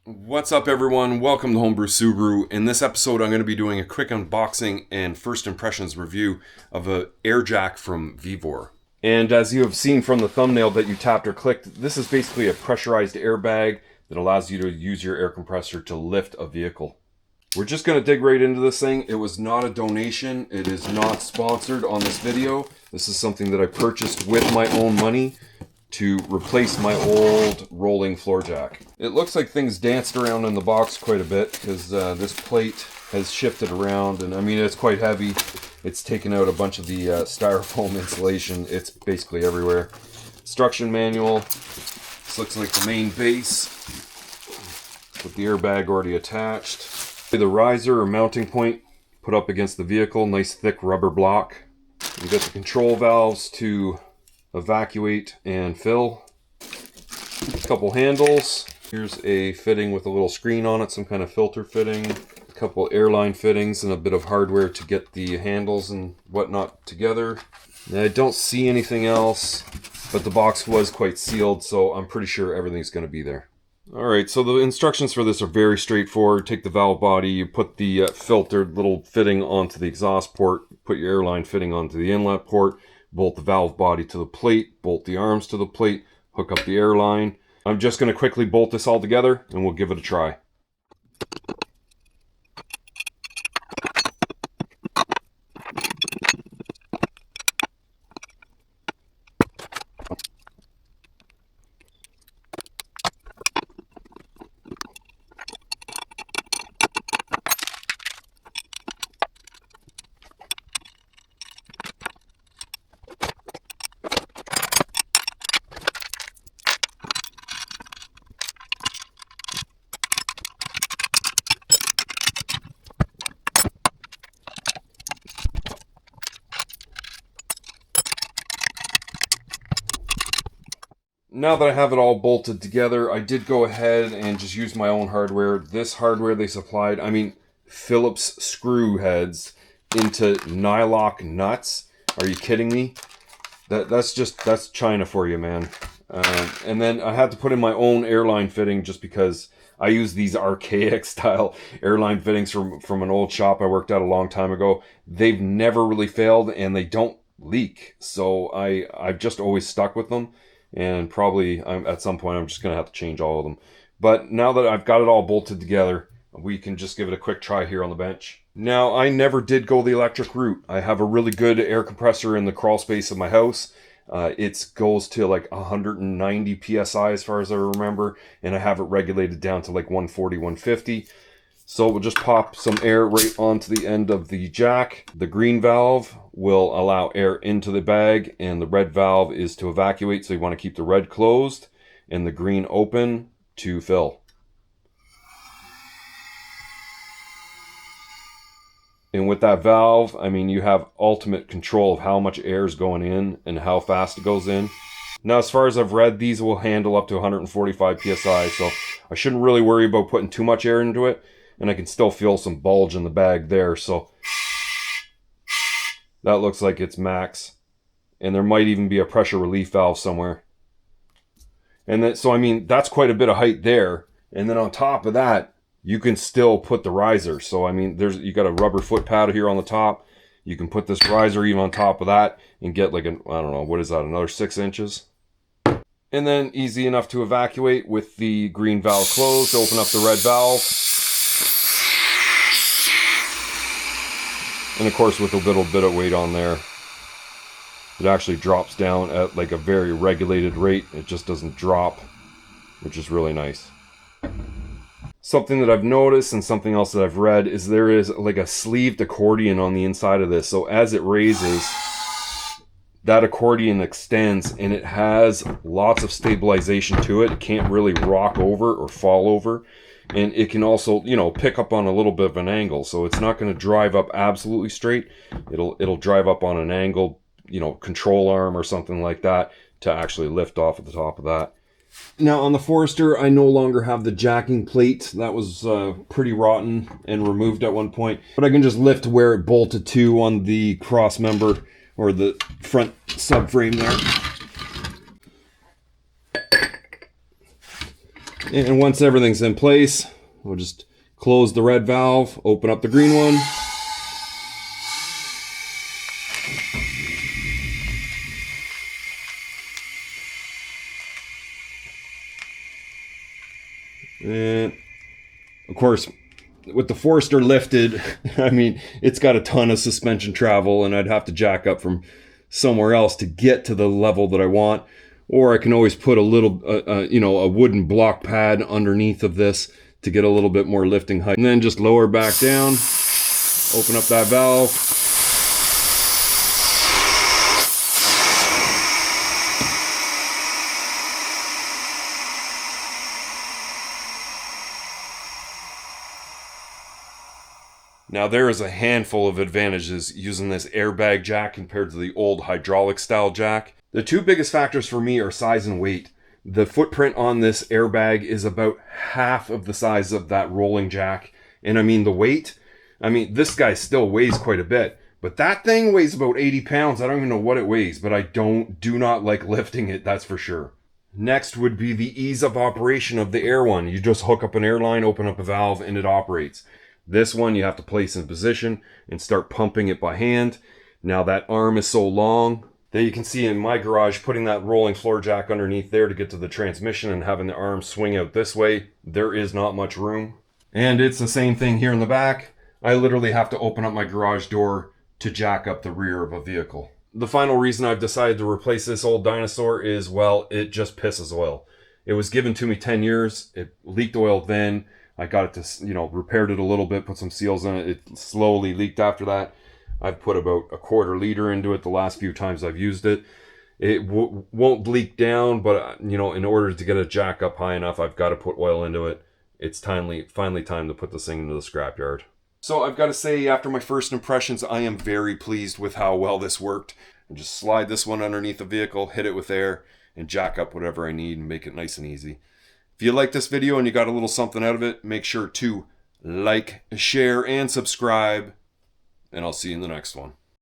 What's up, everyone? Welcome to Homebrew Subaru. In this episode, I'm going to be doing a quick unboxing and first impressions review of an air jack from Vevor. And as you have seen from the thumbnail that you tapped or clicked, this is basically a pressurized airbag that allows you to use your air compressor to lift a vehicle. We're just going to dig right into this thing. It was not a donation. It is not sponsored on this video. This is something that I purchased with my own money to replace my old rolling floor jack. It looks like things danced around in the box quite a bit because this plate has shifted around, and I mean, it's quite heavy. It's taken out a bunch of the styrofoam insulation. It's basically everywhere. Instruction manual. This looks like the main base with the airbag already attached. The riser or mounting point put up against the vehicle, nice thick rubber block. You got the control valves to evacuate and fill. A couple handles. Here's a fitting with a little screen on it, some kind of filter fitting. A couple airline fittings and a bit of hardware to get the handles and whatnot together. Now, I don't see anything else, but the box was quite sealed, so I'm pretty sure everything's going to be there. Alright, so the instructions for this are very straightforward. Take the valve body, you put the filtered little fitting onto the exhaust port, put your airline fitting onto the inlet port, bolt the valve body to the plate, bolt the arms to the plate, hook up the airline. I'm just going to quickly bolt this all together and we'll give it a try. Now that I have it all bolted together, I did go ahead and just use my own hardware. This hardware they supplied, I mean, Phillips screw heads into nylock nuts. Are you kidding me? That's China for you, man. And then I had to put in my own airline fitting just because I use these archaic style airline fittings from an old shop I worked at a long time ago. They've never really failed and they don't leak. So I've just always stuck with them. And probably at some point I'm just going to have to change all of them. But now that I've got it all bolted together, we can just give it a quick try here on the bench. Now, I never did go the electric route. I have a really good air compressor in the crawl space of my house. It goes to like 190 psi as far as I remember, and I have it regulated down to like 140, 150. So we'll just pop some air right onto the end of the jack. The green valve will allow air into the bag, and the red valve is to evacuate, so you want to keep the red closed and the green open to fill. And with that valve, I mean, you have ultimate control of how much air is going in and how fast it goes in. Now, as far as I've read, these will handle up to 145 psi, so I shouldn't really worry about putting too much air into it. And I can still feel some bulge in the bag there, so that looks like it's max. And there might even be a pressure relief valve somewhere. And then, so I mean, that's quite a bit of height there. And then on top of that, you can still put the riser. So I mean, you got a rubber foot pad here on the top. You can put this riser even on top of that and get like I don't know, what is that, another 6 inches? And then easy enough to evacuate with the green valve closed. Open up the red valve. And of course, with a little bit of weight on there, it actually drops down at like a very regulated rate. It just doesn't drop, which is really nice. Something that I've noticed and something else that I've read is there is like a sleeved accordion on the inside of this. So as it raises, that accordion extends and it has lots of stabilization to it. It can't really rock over or fall over. And it can also, you know, pick up on a little bit of an angle. So it's not going to drive up absolutely straight. It'll drive up on an angle, you know, control arm or something like that to actually lift off at the top of that. Now on the Forester, I no longer have the jacking plate. That was pretty rotten and removed at one point. But I can just lift where it bolted to on the cross member or the front subframe there. And once everything's in place, we'll just close the red valve, open up the green one. And of course, with the Forester lifted, I mean, it's got a ton of suspension travel, and I'd have to jack up from somewhere else to get to the level that I want. Or I can always put a little, a wooden block pad underneath of this to get a little bit more lifting height. And then just lower back down, open up that valve. Now there is a handful of advantages using this airbag jack compared to the old hydraulic style jack. The two biggest factors for me are size and weight. The footprint on this airbag is about half of the size of that rolling jack. And I mean the weight, this guy still weighs quite a bit, but that thing weighs about 80 pounds. I don't even know what it weighs, but I do not like lifting it, that's for sure. Next would be the ease of operation of the air one. You just hook up an air line, open up a valve, and it operates. This one you have to place in position and start pumping it by hand. Now that arm is so long that you can see in my garage, putting that rolling floor jack underneath there to get to the transmission and having the arm swing out this way, there is not much room. And it's the same thing here in the back. I literally have to open up my garage door to jack up the rear of a vehicle. The final reason I've decided to replace this old dinosaur is, well, it just pisses oil. It was given to me 10 years. It leaked oil then. I got it to, repaired it a little bit, put some seals in it. It slowly leaked after that. I've put about a quarter liter into it the last few times I've used it. It won't leak down, but, in order to get it jack up high enough, I've got to put oil into it. It's finally time to put this thing into the scrapyard. So I've got to say, after my first impressions, I am very pleased with how well this worked. And just slide this one underneath the vehicle, hit it with air, and jack up whatever I need and make it nice and easy. If you like this video and you got a little something out of it, make sure to like, share, and subscribe. And I'll see you in the next one.